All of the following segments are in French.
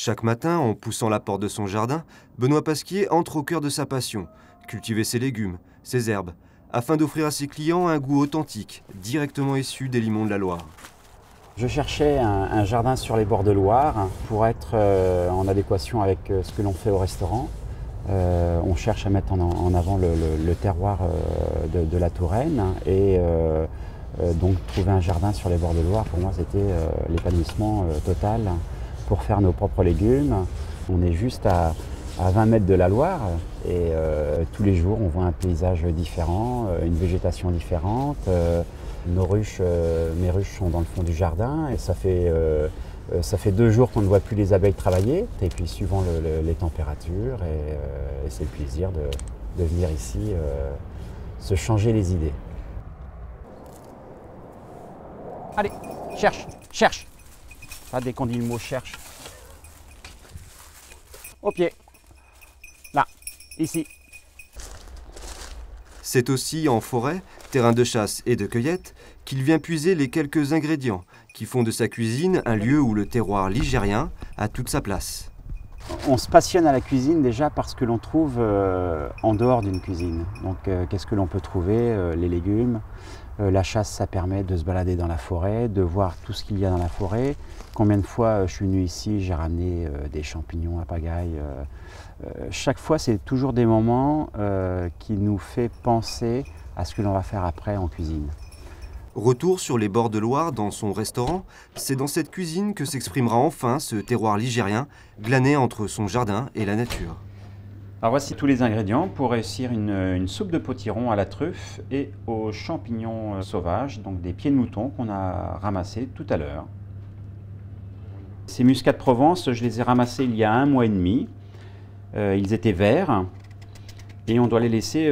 Chaque matin, en poussant la porte de son jardin, Benoît Pasquier entre au cœur de sa passion, cultiver ses légumes, ses herbes, afin d'offrir à ses clients un goût authentique, directement issu des limons de la Loire. Je cherchais un jardin sur les bords de Loire pour être en adéquation avec ce que l'on fait au restaurant. On cherche à mettre en avant le terroir de la Touraine et donc trouver un jardin sur les bords de Loire, pour moi c'était l'épanouissement total pour faire nos propres légumes. On est juste à 20 mètres de la Loire et tous les jours on voit un paysage différent, une végétation différente. Mes ruches sont dans le fond du jardin et ça fait 2 jours qu'on ne voit plus les abeilles travailler. Et puis suivant les températures et c'est le plaisir de venir ici se changer les idées. Allez, cherche. Pas dès qu'on dit le mot cherche. Au pied. Là, ici. C'est aussi en forêt, terrain de chasse et de cueillette, qu'il vient puiser les quelques ingrédients qui font de sa cuisine un lieu où le terroir ligérien a toute sa place. On se passionne à la cuisine déjà parce que l'on trouve en dehors d'une cuisine. Donc qu'est-ce que l'on peut trouver? Les légumes. La chasse, ça permet de se balader dans la forêt, de voir tout ce qu'il y a dans la forêt. Combien de fois je suis venu ici, j'ai ramené des champignons à pagaille. Chaque fois, c'est toujours des moments qui nous fait penser à ce que l'on va faire après en cuisine. Retour sur les bords de Loire dans son restaurant, c'est dans cette cuisine que s'exprimera enfin ce terroir ligérien, glané entre son jardin et la nature. Alors voici tous les ingrédients pour réussir une soupe de potiron à la truffe et aux champignons sauvages, donc des pieds de mouton qu'on a ramassés tout à l'heure. Ces muscats de Provence, je les ai ramassés il y a 1 mois et demi. Ils étaient verts et on doit les laisser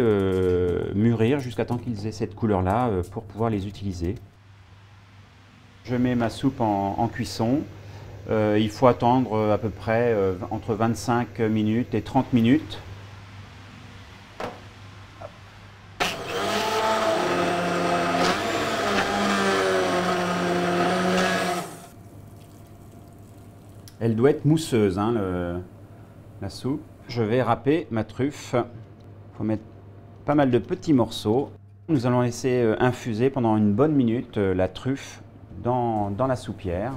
mûrir jusqu'à temps qu'ils aient cette couleur-là pour pouvoir les utiliser. Je mets ma soupe en cuisson. Il faut attendre à peu près entre 25 minutes et 30 minutes. Elle doit être mousseuse, hein, la soupe. Je vais râper ma truffe. Il faut mettre pas mal de petits morceaux. Nous allons laisser infuser pendant une bonne minute la truffe dans la soupière.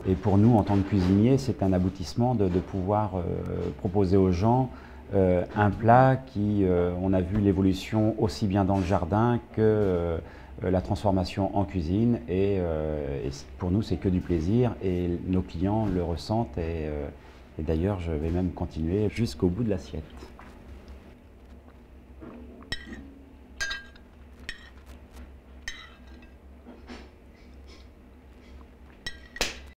Et pour nous, en tant que cuisiniers, c'est un aboutissement de pouvoir proposer aux gens un plat qui, on a vu l'évolution aussi bien dans le jardin que la transformation en cuisine. Et pour nous, c'est que du plaisir et nos clients le ressentent. Et d'ailleurs, je vais même continuer jusqu'au bout de l'assiette.